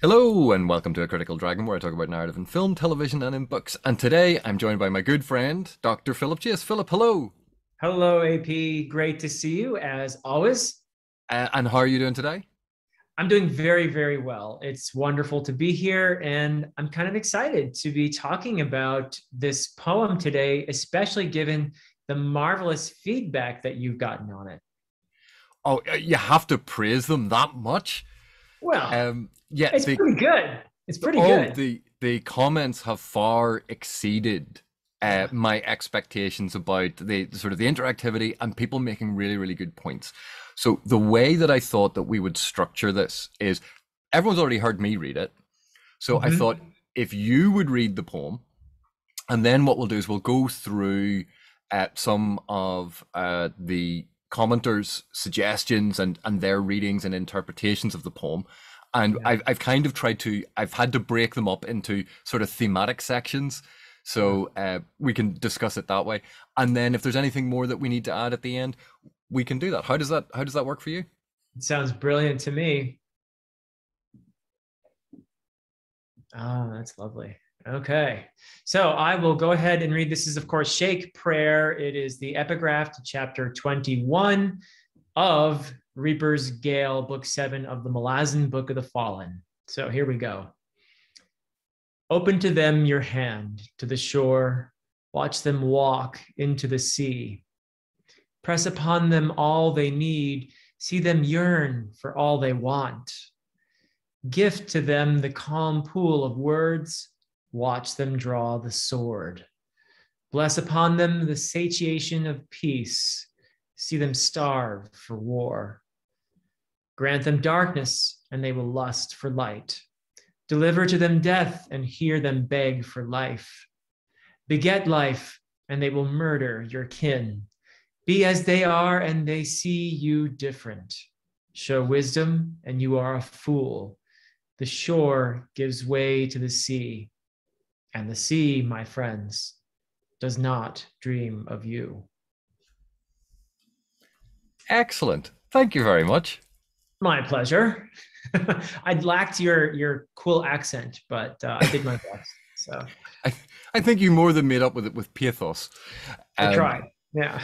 Hello and welcome to A Critical Dragon, where I talk about narrative in film, television, and in books. And today I'm joined by my good friend, Dr. Philip Chase. Philip, hello. Hello, AP. Great to see you as always. And how are you doing today? I'm doing very, very well. It's wonderful to be here, and I'm kind of excited to be talking about this poem today, especially given the marvelous feedback that you've gotten on it. Oh, you have to praise them that much. Well, Yeah, it's the pretty good. It's pretty oh good. the comments have far exceeded my expectations about the sort of the interactivity and people making really, really good points. So the way that I thought that we would structure this is everyone's already heard me read it. So I thought Mhm. if you would read the poem, and then what we'll do is we'll go through some of the commenters' suggestions and their readings and interpretations of the poem. And Yeah. I've kind of tried to, I've had to break them up into sort of thematic sections. Uh, So we can discuss it that way. And then if there's anything more that we need to add at the end, we can do that. How does that work for you? it sounds brilliant to me. Ah, that's lovely. Okay. So I will go ahead and read. This is, of course, Shake Prayer. It is the epigraph to chapter 21 of Reaper's Gale, book 7 of the Malazan Book of the Fallen. So here we go. Open to them your hand to the shore. Watch them walk into the sea. Press upon them all they need. See them yearn for all they want. Gift to them the calm pool of words. Watch them draw the sword. Bless upon them the satiation of peace. See them starve for war. Grant them darkness, and they will lust for light. Deliver to them death, and hear them beg for life. Beget life, and they will murder your kin. Be as they are, and they see you different. Show wisdom, and you are a fool. The shore gives way to the sea, and the sea, my friends, does not dream of you. Excellent. Thank you very much. My pleasure. I lacked your cool accent, but I did my best. So I, I think you more than made up with it with pathos. I Um, tried. Yeah.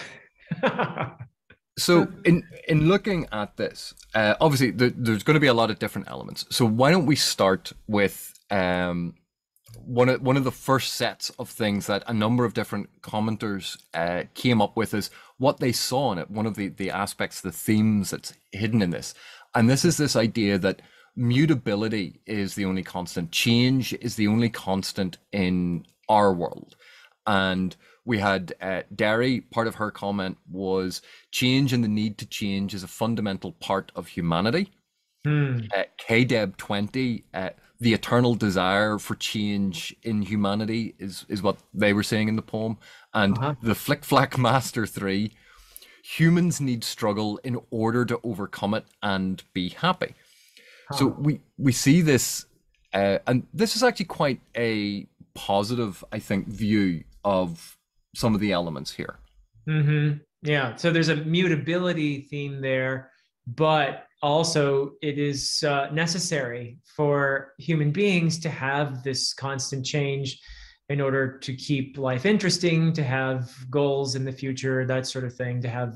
So in looking at this, obviously there's going to be a lot of different elements. So why don't we start with one of the first sets of things that a number of different commenters came up with is what they saw in it. One of the aspects, the themes that's hidden in this, and this is this idea that mutability is the only constant, change is the only constant in our world, and we had Derri. Part of her comment was change and the need to change is a fundamental part of humanity. Hmm. KDEB 20, the eternal desire for change in humanity is what they were saying in the poem. And Uh-huh. the Flick Flack Master 3, humans need struggle in order to overcome it and be happy. So Huh. we see this, and this is actually quite a positive, I think, view of some of the elements here. Yeah. So there's a mutability theme there, but also it is necessary for human beings to have this constant change in order to keep life interesting, to have goals in the future, that sort of thing, to have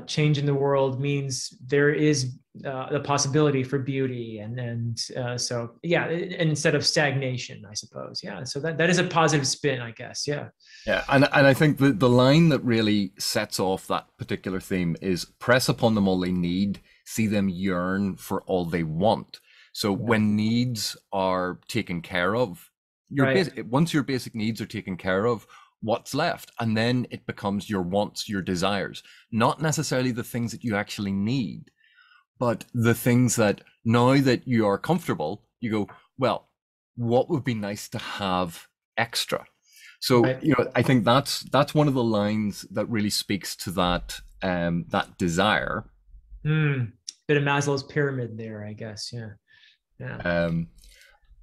change in the world means there is the possibility for beauty and so yeah, instead of stagnation, I suppose. Yeah, so that is a positive spin, I guess. Yeah. Yeah, and I think the line that really sets off that particular theme is press upon them all they need, see them yearn for all they want. So Yeah. when needs are taken care of, your Right. basic once your basic needs are taken care of, what's left? And then it becomes your wants, your desires, not necessarily the things that you actually need, but the things that now that you are comfortable, you go, well, what would be nice to have extra? So, Right. I think that's one of the lines that really speaks to that desire. Hmm. Bit of Maslow's pyramid there, I guess. Yeah. Yeah. Um,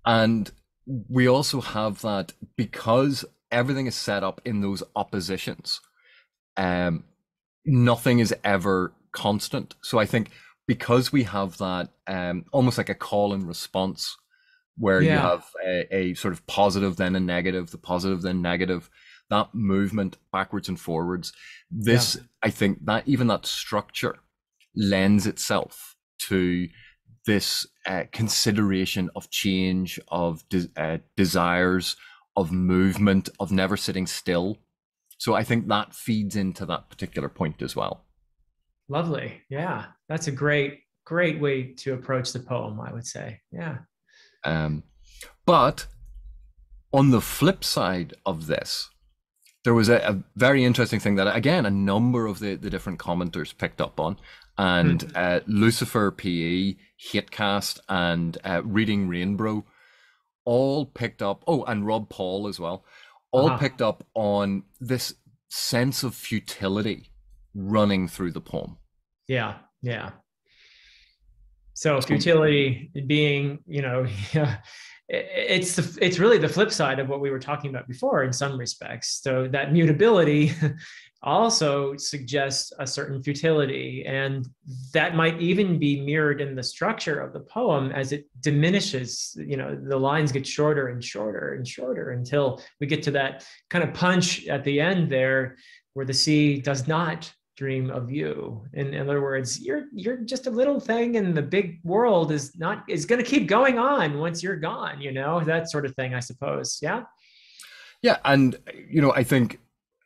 and we also have that because everything is set up in those oppositions. Um, Nothing is ever constant. So I think because we have that almost like a call and response, where you Yeah. have a sort of positive, then a negative, the positive, then negative, that movement backwards and forwards. This, Yeah. I think that even that structure lends itself to this consideration of change, of desires, of movement, of never sitting still. So I think that feeds into that particular point as well. Lovely. Yeah. That's a great, great way to approach the poem, I would say. Yeah. But on the flip side of this, there was a very interesting thing that, again, a number of the different commenters picked up on. And LusipherPE, Hatecast, and ReadingReignBro all picked up, oh, and Rob Paul as well, all picked up on this sense of futility running through the poem. Yeah. Yeah. So futility being, it's really the flip side of what we were talking about before in some respects. So that mutability also suggests a certain futility, and that might even be mirrored in the structure of the poem as it diminishes. The lines get shorter and shorter and shorter until we get to that kind of punch at the end there, where the sea does not dream of you. In other words, you're just a little thing, and the big world is going to keep going on once you're gone. That sort of thing, I suppose. Yeah. Yeah, and I think,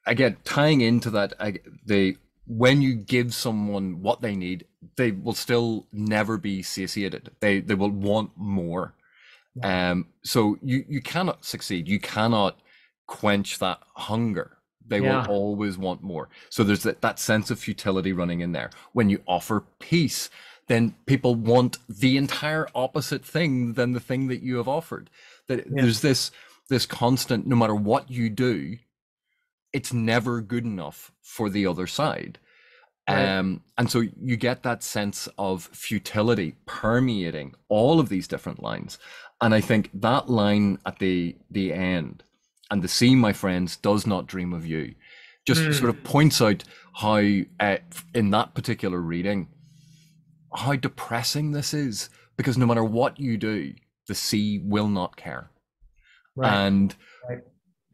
again, tying into that, when you give someone what they need, they will still never be satiated. They will want more. So you cannot succeed. You cannot quench that hunger. They will always want more. So there's that sense of futility running in there. When you offer peace, then people want the entire opposite thing than the thing that you have offered. There's this constant, no matter what you do, it's never good enough for the other side. And so you get that sense of futility permeating all of these different lines. And I think that line at the end, and the sea, my friends, does not dream of you, just sort of points out how, in that particular reading, how depressing this is, because no matter what you do, the sea will not care. And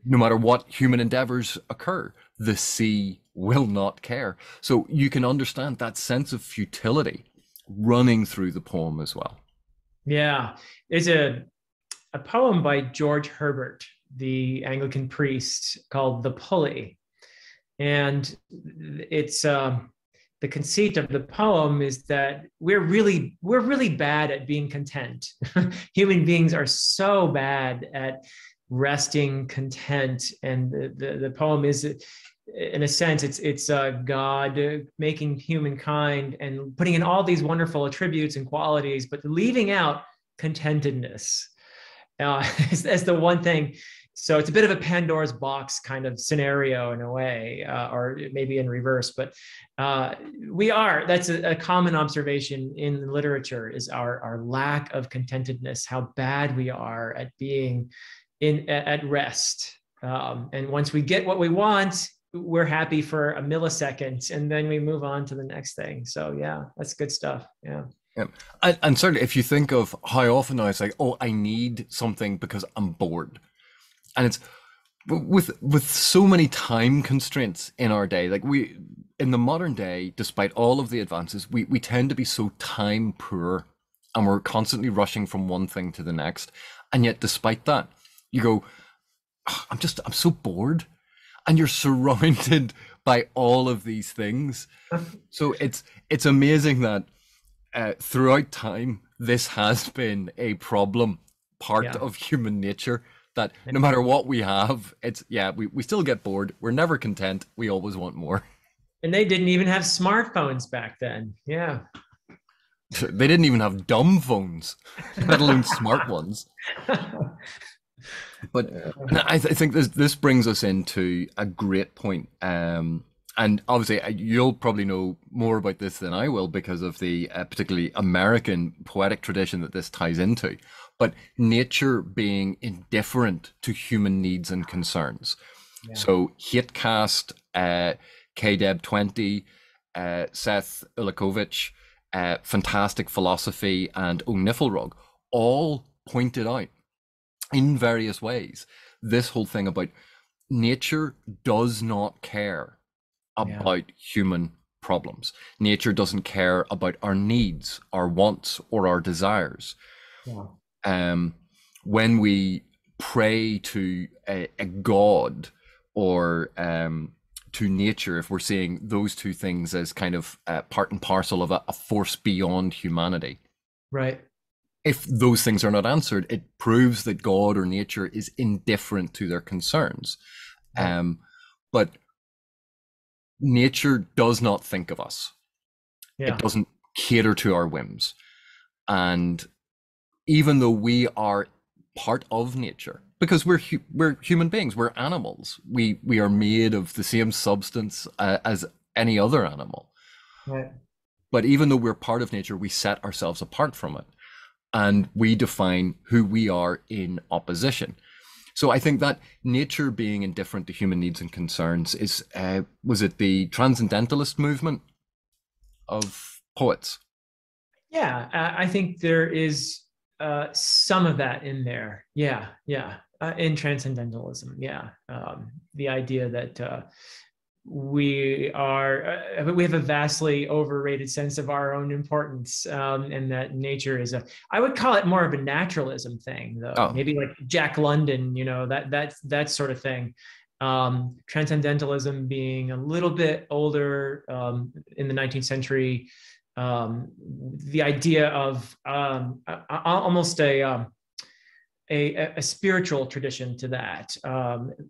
no matter what human endeavors occur, the sea will not care. So you can understand that sense of futility running through the poem as well. Yeah. There's a poem by George Herbert, the Anglican priest, called The Pulley. And it's the conceit of the poem is that we're really bad at being content. Human beings are so bad at resting content. And the poem is, in a sense, it's God making humankind and putting in all these wonderful attributes and qualities, but leaving out contentedness as the one thing. So it's a bit of a Pandora's box kind of scenario in a way, or maybe in reverse, but that's a common observation in literature, is our lack of contentedness, how bad we are at being at rest. And once we get what we want, we're happy for a millisecond, and then we move on to the next thing. So yeah, that's good stuff. Yeah. And certainly if you think of how often I say, oh, I need something because I'm bored. And it's with so many time constraints in our day, like in the modern day, despite all of the advances, we tend to be so time poor, and we're constantly rushing from one thing to the next. And yet despite that, you go, oh, I'm so bored. And you're surrounded by all of these things. So it's amazing that throughout time, this has been a problem, part of human nature, that no matter what we have, we still get bored. We're never content. We always want more. And they didn't even have smartphones back then. Yeah. They didn't even have dumb phones, let alone smart ones. But I think this brings us into a great point. And obviously, you'll probably know more about this than I will because of the particularly American poetic tradition that this ties into. But nature being indifferent to human needs and concerns. Yeah. So Hatecast, KDeb20, Seth Ulakovic, fantastic philosophy, and Niflrog all pointed out in various ways this whole thing about nature does not care about human problems. Nature doesn't care about our needs, our wants, or our desires. When we pray to a god or to nature, if we're seeing those two things as kind of part and parcel of a force beyond humanity, right? If those things are not answered, it proves that God or nature is indifferent to their concerns. But nature does not think of us. It doesn't cater to our whims. And even though we are part of nature, because we're human beings, we're animals, we are made of the same substance as any other animal. Right. But even though we're part of nature, we set ourselves apart from it, and we define who we are in opposition. So I think that nature being indifferent to human needs and concerns is, was it the transcendentalist movement of poets? Yeah, I think there is some of that in there. In transcendentalism. The idea that we have a vastly overrated sense of our own importance, and that nature is I would call it more of a naturalism thing, though. Maybe like Jack London, that sort of thing. Transcendentalism being a little bit older, in the 19th century. The idea of almost a spiritual tradition to that,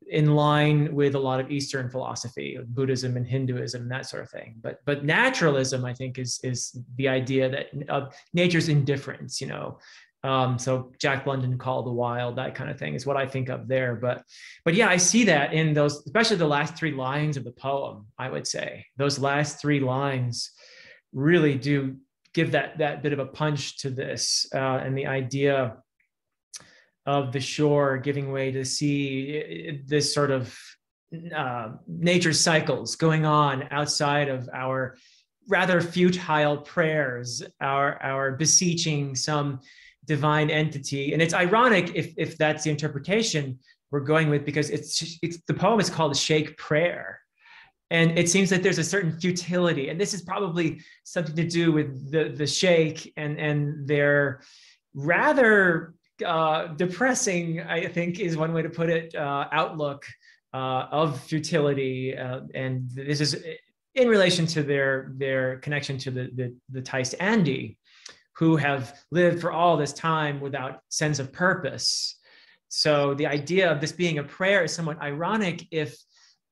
in line with a lot of Eastern philosophy, Buddhism and Hinduism, that sort of thing. But naturalism, I think, is the idea that nature's indifference. So Jack London, Call of the Wild, that kind of thing is what I think of there. But yeah, I see that in those, especially the last three lines of the poem. I would say those last three lines really do give that bit of a punch to this, and the idea of the shore giving way to the sea, this sort of nature cycles going on outside of our rather futile prayers, our beseeching some divine entity. And it's ironic if that's the interpretation we're going with, because it's the poem is called a Sheikh prayer. And it seems that there's a certain futility, and this is probably something to do with the Sheikh and their rather depressing, I think is one way to put it, outlook of futility, and this is in relation to their connection to the Taist Andi, who have lived for all this time without sense of purpose. So the idea of this being a prayer is somewhat ironic if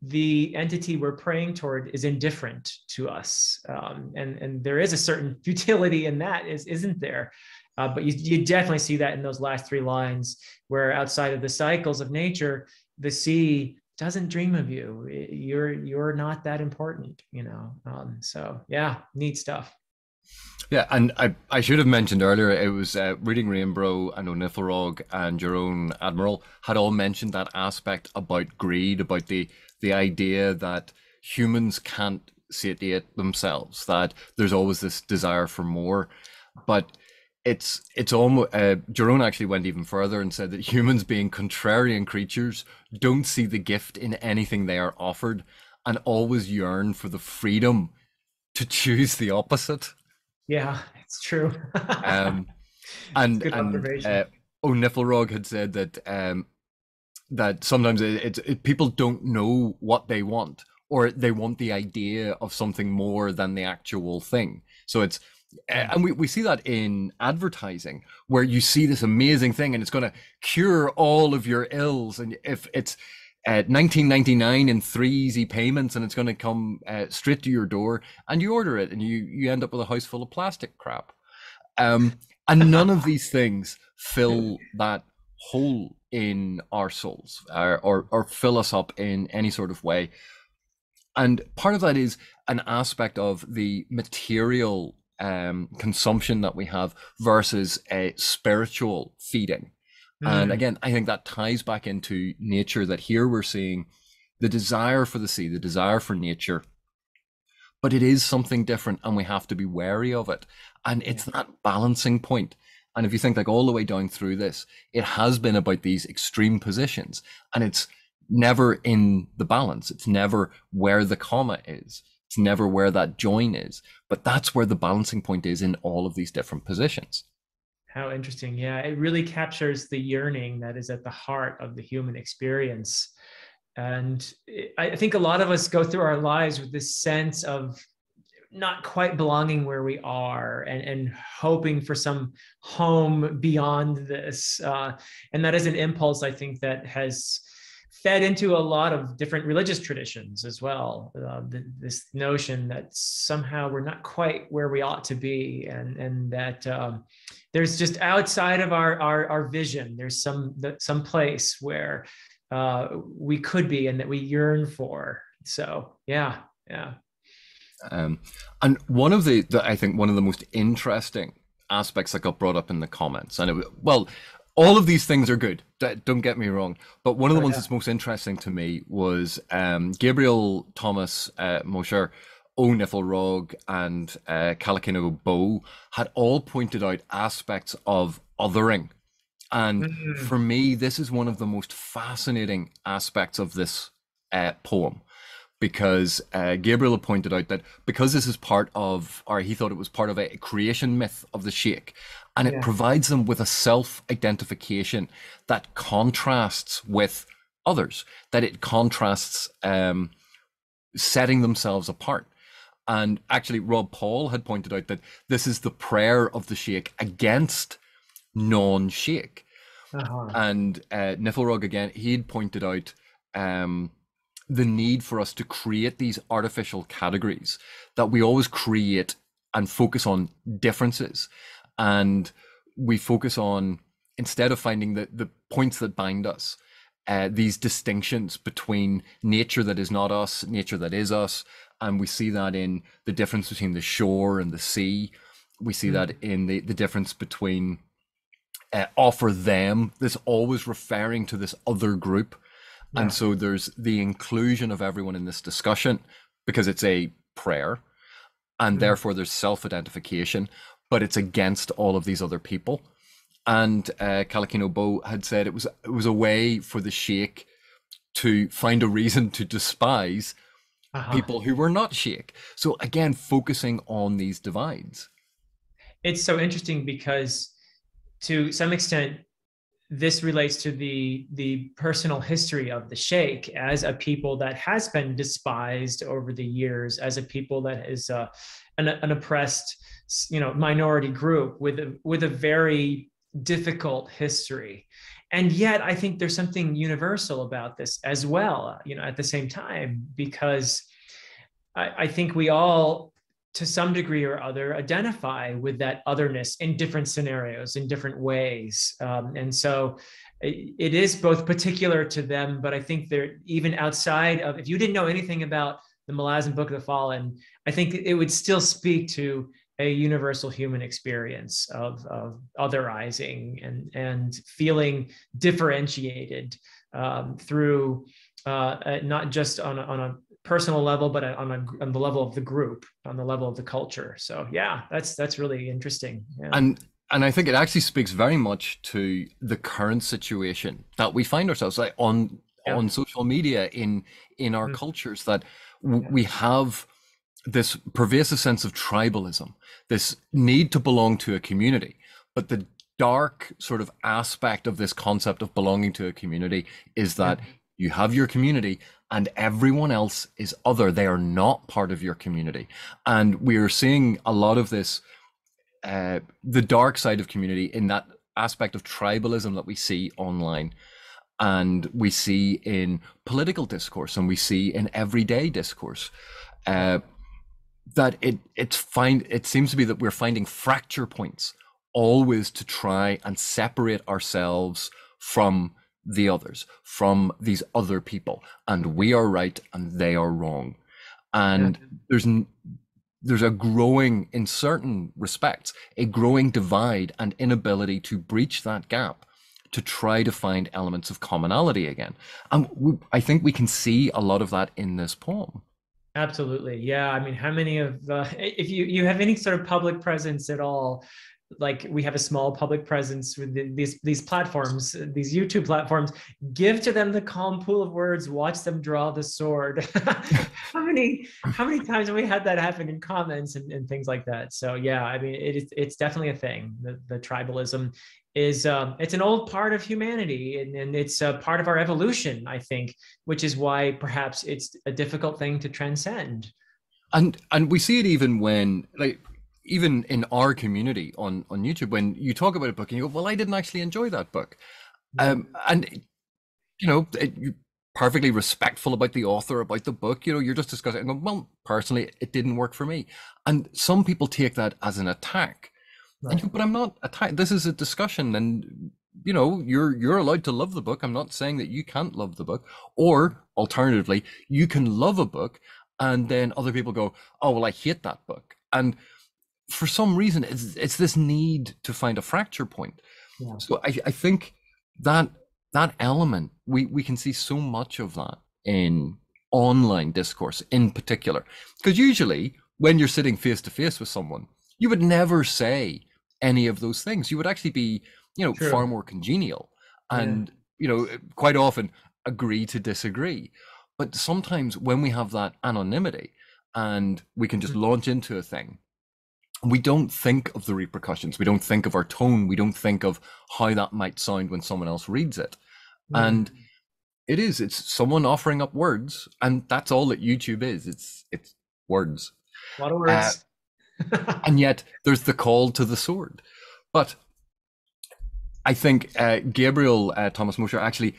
the entity we're praying toward is indifferent to us, and there is a certain futility in that, isn't there? But you definitely see that in those last three lines, where outside of the cycles of nature, the sea doesn't dream of you. You're not that important, So yeah, neat stuff. Yeah, and I should have mentioned earlier, it was ReadingReignBro and Niflrog and Jeroen Admiraal had all mentioned that aspect about greed, about the idea that humans can't satiate themselves, that there's always this desire for more. But it's almost, Jeroen actually went even further and said that humans, being contrarian creatures, don't see the gift in anything they are offered and always yearn for the freedom to choose the opposite. Yeah, it's true. And Niflrog had said that that sometimes people don't know what they want, or they want the idea of something more than the actual thing. So it's and we see that in advertising, where you see this amazing thing and it's going to cure all of your ills, and if it's $19.99 in 3 easy payments, and it's going to come straight to your door, and you order it, and you end up with a house full of plastic crap. And none of these things fill that hole in our souls, or fill us up in any sort of way. And part of that is an aspect of the material consumption that we have versus a spiritual feeding. And again, I think that ties back into nature, that here we're seeing the desire for the sea, the desire for nature, but it is something different and we have to be wary of it. And it's that balancing point. And if you think like all the way down through this, it has been about these extreme positions, and it's never in the balance. It's never where the comma is. It's never where that join is. But that's where the balancing point is in all of these different positions. How interesting. Yeah, it really captures the yearning that is at the heart of the human experience. And I think a lot of us go through our lives with this sense of not quite belonging where we are, and hoping for some home beyond this. And that is an impulse, I think, that has fed into a lot of different religious traditions as well. This notion that somehow we're not quite where we ought to be, and that there's just outside of our vision, there's some place where we could be and that we yearn for. So yeah. And one of the I think one of the most interesting aspects that got brought up in the comments, and well, all of these things are good, don't get me wrong, but one of the ones that's most interesting to me was Gabriel, Thomas, Mosher, Niflrog, and Callinico Bo had all pointed out aspects of othering. And for me, this is one of the most fascinating aspects of this poem, because Gabriel had pointed out that because this is part of, or he thought it was part of a creation myth of the Sheikh, and it provides them with a self-identification that contrasts with others, that it contrasts setting themselves apart. And actually, Rob Paul had pointed out that this is the prayer of the Sheikh against non-Sheikh. And Niflrog, again, he'd pointed out the need for us to create these artificial categories, that we always create and focus on differences. And we focus on, instead of finding the points that bind us, these distinctions between nature that is not us, nature that is us. And we see that in the difference between the shore and the sea. We see that in the difference between offer them, this always referring to this other group. And so there's the inclusion of everyone in this discussion because it's a prayer, and therefore there's self-identification, but it's against all of these other people. And Callinico Bo had said it was a way for the Sheikh to find a reason to despise people who were not Sheikh. So again, focusing on these divides. It's so interesting because to some extent, this relates to the personal history of the Sheikh as a people that has been despised over the years, as a people that is an oppressed, minority group with a very difficult history. And yet, I think there's something universal about this as well. At the same time, because I think we all, to some degree or other, identify with that otherness in different scenarios, in different ways. And so it is both particular to them, but I think they're even outside of, if you didn't know anything about the Malazan Book of the Fallen, I think it would still speak to a universal human experience of otherizing and feeling differentiated through not just on a personal level, but on the level of the group, on the level of the culture. So yeah, that's really interesting. Yeah. And I think it actually speaks very much to the current situation that we find ourselves like on social media in our cultures, that we have this pervasive sense of tribalism, this need to belong to a community. But the dark sort of aspect of this concept of belonging to a community is that you have your community and everyone else is other. They are not part of your community. And we are seeing a lot of this, the dark side of community in that aspect of tribalism that we see online, and we see in political discourse, and we see in everyday discourse. That it seems to be that we're finding fracture points always to try and separate ourselves from the others, from these other people, and we are right and they are wrong. And there's a growing, in certain respects, a growing divide and inability to breach that gap, to try to find elements of commonality again. And I think we can see a lot of that in this poem. Absolutely. Yeah. I mean, how many of if you have any sort of public presence at all, like we have a small public presence with these platforms, these YouTube platforms, give to them the calm pool of words, watch them draw the sword. How many times have we had that happen in comments and things like that? So yeah, I mean, it's definitely a thing. The tribalism is it's an old part of humanity, and it's a part of our evolution, I think, which is why perhaps it's a difficult thing to transcend. And we see it even when, like, even in our community on YouTube, when you talk about a book and you go, well, I didn't actually enjoy that book. And you're perfectly respectful about the author, about the book, you're just discussing and go, well, personally, it didn't work for me. And some people take that as an attack. Right. And you go, but I'm not attacked. This is a discussion, and you're allowed to love the book. I'm not saying that you can't love the book. Or alternatively, you can love a book and then other people go, oh, well, I hate that book. And for some reason, it's this need to find a fracture point. Yeah. So I think that element, we can see so much of that in online discourse in particular. Because usually when you're sitting face to face with someone, you would never say any of those things. You would actually be, True. far more congenial and, quite often agree to disagree. But sometimes when we have that anonymity and we can just launch into a thing, we don't think of the repercussions. We don't think of our tone. We don't think of how that might sound when someone else reads it. And it's someone offering up words, and that's all that YouTube is. It's words. A lot of words. And yet there's the call to the sword. But I think Gabriel Thomas Mosher actually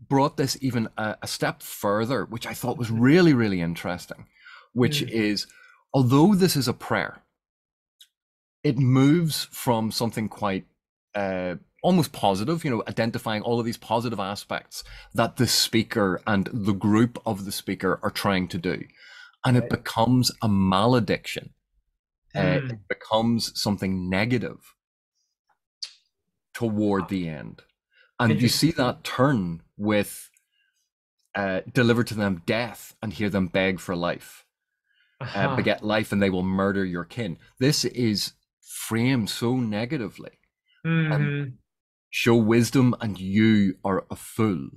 brought this even a step further, which I thought was really, really interesting, which is, although this is a prayer, it moves from something quite almost positive, identifying all of these positive aspects that the speaker and the group of the speaker are trying to do. And it becomes a malediction. It becomes something negative toward the end. And you see that turn with deliver to them death and hear them beg for life. Beget life and they will murder your kin. This is framed so negatively. And show wisdom and you are a fool.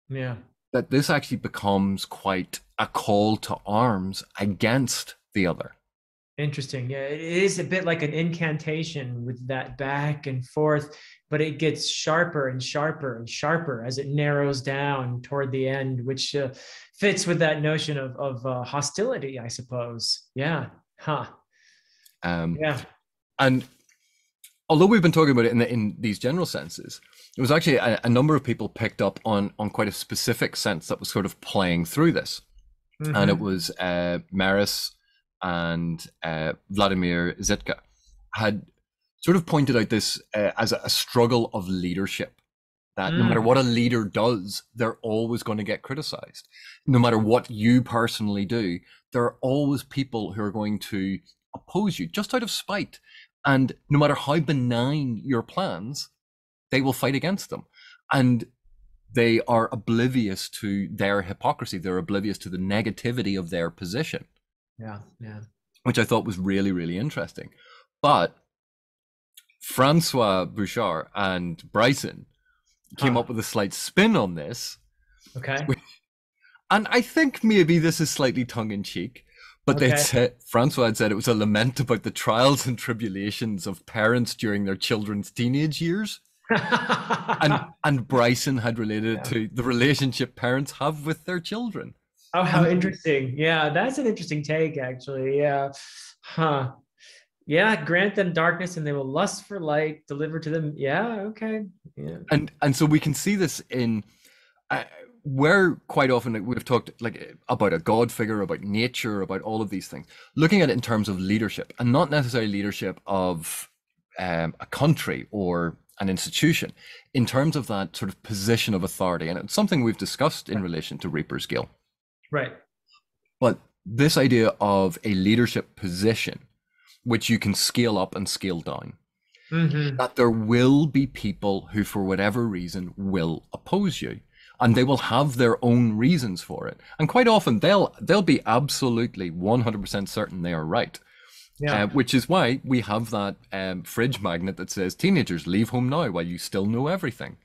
Yeah. That this actually becomes quite a call to arms against the other. Interesting. Yeah, it is a bit like an incantation with that back and forth, but it gets sharper and sharper and sharper as it narrows down toward the end, which fits with that notion of hostility, I suppose. Yeah. Yeah. And although we've been talking about it in these general senses, it was actually a number of people picked up on quite a specific sense that was sort of playing through this. And it was Meris and Valdimir Zitka had sort of pointed out this as a struggle of leadership, that no matter what a leader does, they're always going to get criticized. No matter what you personally do, there are always people who are going to oppose you just out of spite. And no matter how benign your plans, they will fight against them. And they are oblivious to their hypocrisy. They're oblivious to the negativity of their position. Yeah. Which I thought was really, really interesting. But Francois Bouchart and Bryson came up with a slight spin on this. Okay. And I think maybe this is slightly tongue-in-cheek, but they said, Francois had said it was a lament about the trials and tribulations of parents during their children's teenage years. and Bryson had related it to the relationship parents have with their children. Oh, how interesting. Yeah, that's an interesting take, actually. Yeah. Yeah, grant them darkness and they will lust for light, deliver to them. Yeah, okay. Yeah. And so we can see this in where quite often we've talked like about a God figure, about nature, about all of these things, looking at it in terms of leadership, and not necessarily leadership of a country or an institution, in terms of that sort of position of authority. And it's something we've discussed in relation to Reaper's Gale. Right. But this idea of a leadership position, which you can scale up and scale down, that there will be people who, for whatever reason, will oppose you. and they will have their own reasons for it. And quite often they'll be absolutely 100% certain they are right. Yeah. Which is why we have that fridge magnet that says, teenagers, leave home now while you still know everything.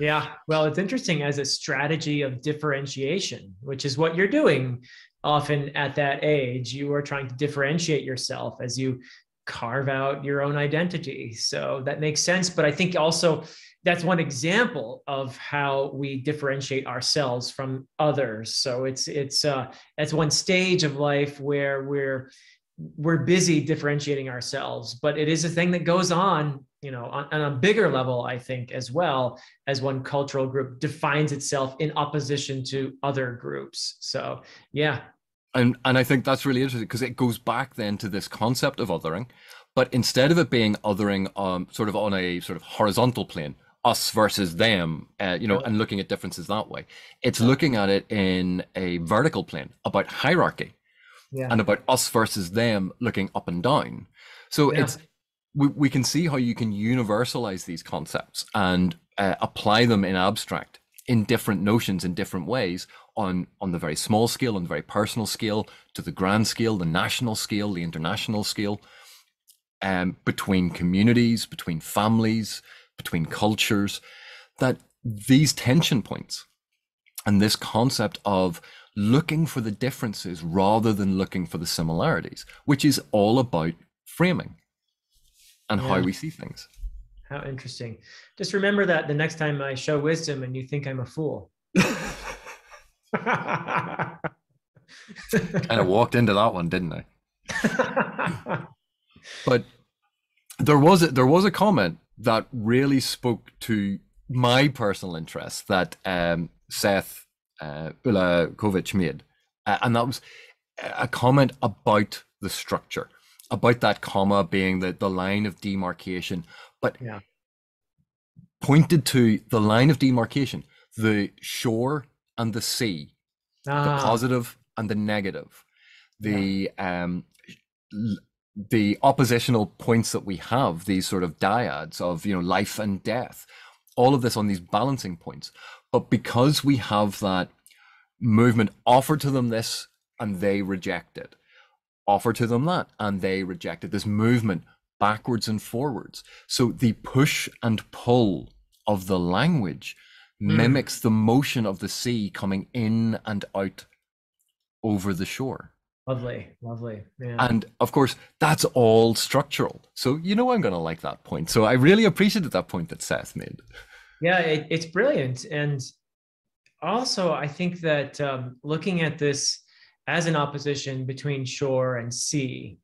Yeah. Well, it's interesting as a strategy of differentiation, which is what you're doing often at that age. You are trying to differentiate yourself as you carve out your own identity. So that makes sense. But I think also that's one example of how we differentiate ourselves from others. So that's one stage of life where we're busy differentiating ourselves, but it is a thing that goes on, on a bigger level, I think, as well, as one cultural group defines itself in opposition to other groups. So, yeah. And I think that's really interesting because it goes back then to this concept of othering, but instead of it being othering sort of on a sort of horizontal plane, us versus them, and looking at differences that way, it's looking at it in a vertical plane about hierarchy. Yeah. And about us versus them, looking up and down. So we can see how you can universalize these concepts and apply them in abstract in different notions in different ways on the very small scale, on the very personal scale, to the grand scale, the national scale, the international scale, between communities, between families, between cultures, that these tension points and this concept of looking for the differences rather than looking for the similarities, which is all about framing and how we see things. How interesting. Just remember that the next time I show wisdom and you think I'm a fool. Kind of walked into that one, didn't I? But there was a comment that really spoke to my personal interest that Seth Ulakovic made, and that was a comment about the structure, about that comma being the line of demarcation, but pointed to the line of demarcation, the shore and the sea, the positive and the negative, the oppositional points that we have, these sort of dyads of life and death, all of this on these balancing points. But because we have that movement, offer to them this and they reject it, offer to them that and they reject it, this movement backwards and forwards. So the push and pull of the language mimics the motion of the sea coming in and out over the shore. Lovely. Yeah. And of course, that's all structural. So I'm going to like that point. So I really appreciated that point that Seth made. Yeah, it's brilliant. And also, I think that looking at this as an opposition between shore and sea,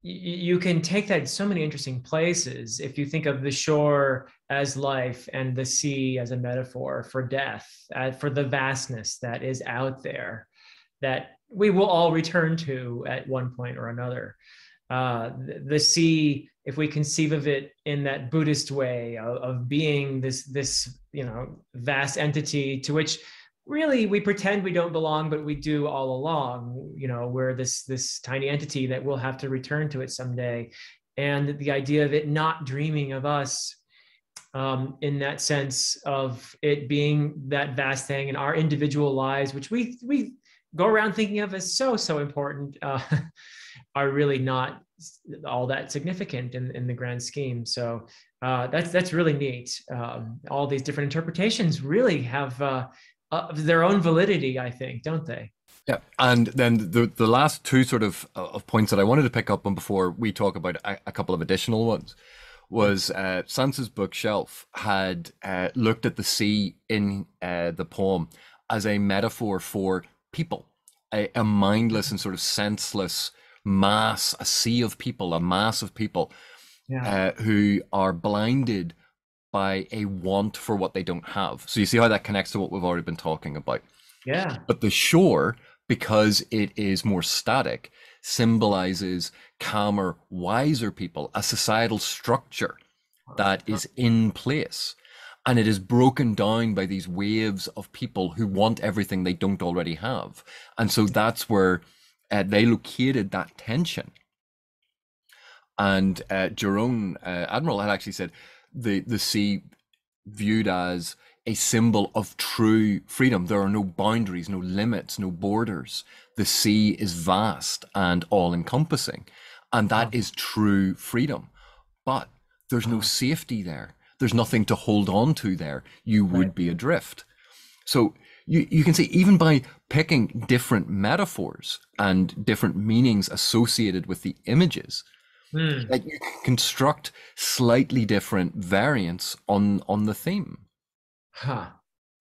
you can take that in so many interesting places. If you think of the shore as life and the sea as a metaphor for death, for the vastness that is out there, that we will all return to at one point or another. The sea, if we conceive of it in that Buddhist way of being this vast entity to which really we pretend we don't belong, but we do all along. We're this tiny entity that we'll have to return to it someday. And the idea of it not dreaming of us, in that sense of it being that vast thing in our individual lives, which we go around thinking of as so important, are really not all that significant in the grand scheme. So that's really neat. All these different interpretations really have their own validity, I think, don't they? Yeah, and then the last two sort of points that I wanted to pick up on before we talk about a couple of additional ones was Sansa's bookshelf had looked at the sea in the poem as a metaphor for people, a mindless and sort of senseless mass, a sea of people, a mass of people who are blinded by a want for what they don't have. So you see how that connects to what we've already been talking about. Yeah. But the shore, because it is more static, symbolizes calmer, wiser people, a societal structure that is in place. And it is broken down by these waves of people who want everything they don't already have. And so that's where they located that tension. And Jeroen Admiraal had actually said the sea viewed as a symbol of true freedom. There are no boundaries, no limits, no borders. The sea is vast and all-encompassing, and that is true freedom. But there's no safety there. There's nothing to hold on to there. You would be adrift. So you can see, even by picking different metaphors and different meanings associated with the images, that you can construct slightly different variants on the theme.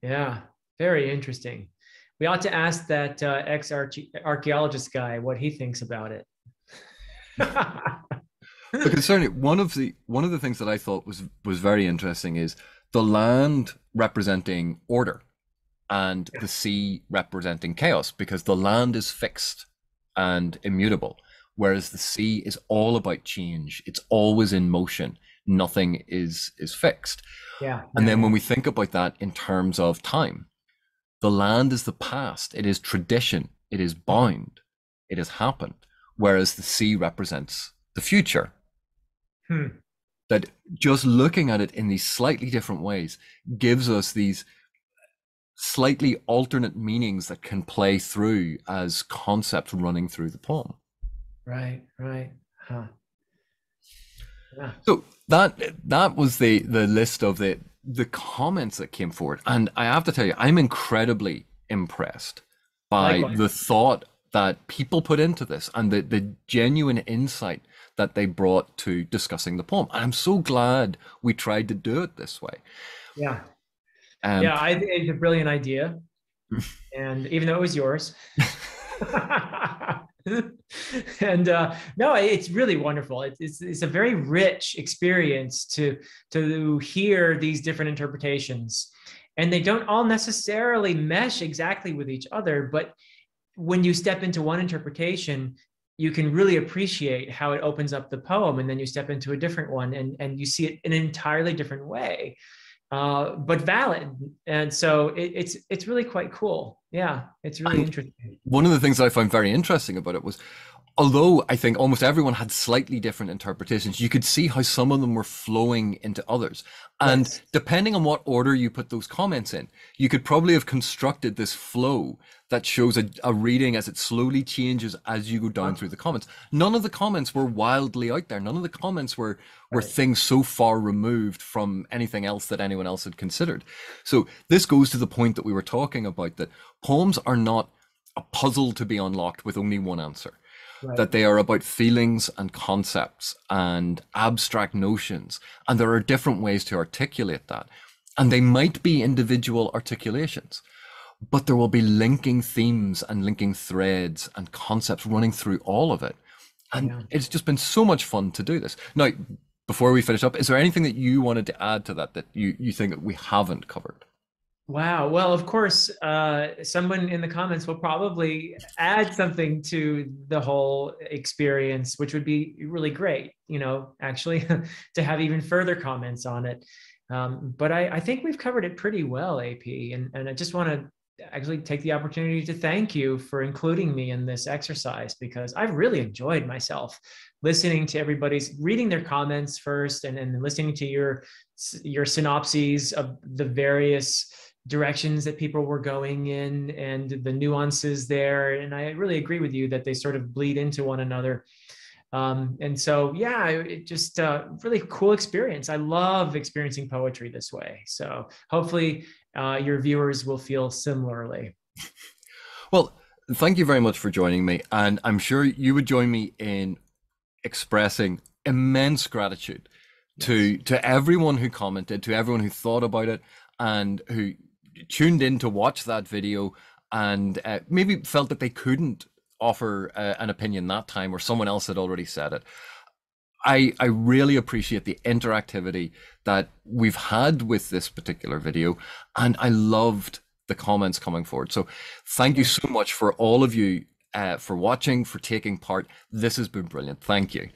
Yeah, very interesting. We ought to ask that ex-archaeologist guy what he thinks about it. Because certainly one of the things that I thought was very interesting is the land representing order and the sea representing chaos, because the land is fixed and immutable, whereas the sea is all about change. It's always in motion. Nothing is fixed. And then when we think about that in terms of time, the land is the past. It is tradition. It is bound. It has happened. Whereas the sea represents the future. That just looking at it in these slightly different ways gives us these slightly alternate meanings that can play through as concepts running through the poem. Right. Yeah. So that was the list of the comments that came forward, and I have to tell you, I'm incredibly impressed by the thought that people put into this and the genuine insight that they brought to discussing the poem. And I'm so glad we tried to do it this way. I think it's a brilliant idea, and even though it was yours. And no, it's really wonderful. It's a very rich experience to hear these different interpretations, and they don't all necessarily mesh exactly with each other, but when you step into one interpretation, you can really appreciate how it opens up the poem, and then you step into a different one and you see it in an entirely different way, but valid. And so it's really quite cool. Yeah, it's really interesting. One of the things I found very interesting about it was, although I think almost everyone had slightly different interpretations, you could see how some of them were flowing into others. And depending on what order you put those comments in, you could probably have constructed this flow that shows a reading as it slowly changes as you go down through the comments. None of the comments were wildly out there. None of the comments were things so far removed from anything else that anyone else had considered. So this goes to the point that we were talking about, that poems are not a puzzle to be unlocked with only one answer. That they are about feelings and concepts and abstract notions, and there are different ways to articulate that, and they might be individual articulations, but there will be linking themes and linking threads and concepts running through all of it, and it's just been so much fun to do this. Now, before we finish up, is there anything that you wanted to add to that you think that we haven't covered? Wow. Well, of course, someone in the comments will probably add something to the whole experience, which would be really great, actually, to have even further comments on it. But I think we've covered it pretty well, AP. And I just want to actually take the opportunity to thank you for including me in this exercise, because I've really enjoyed myself listening to everybody's reading their comments first, and listening to your synopses of the various directions that people were going in and the nuances there. And I really agree with you that they sort of bleed into one another. And so, yeah, it just really cool experience. I love experiencing poetry this way. So hopefully your viewers will feel similarly. Well, thank you very much for joining me. And I'm sure you would join me in expressing immense gratitude to everyone who commented, to everyone who thought about it, and who tuned in to watch that video and maybe felt that they couldn't offer an opinion that time, or someone else had already said it. I really appreciate the interactivity that we've had with this particular video, and I loved the comments coming forward. So thank you so much for all of you for watching, for taking part. This has been brilliant. Thank you.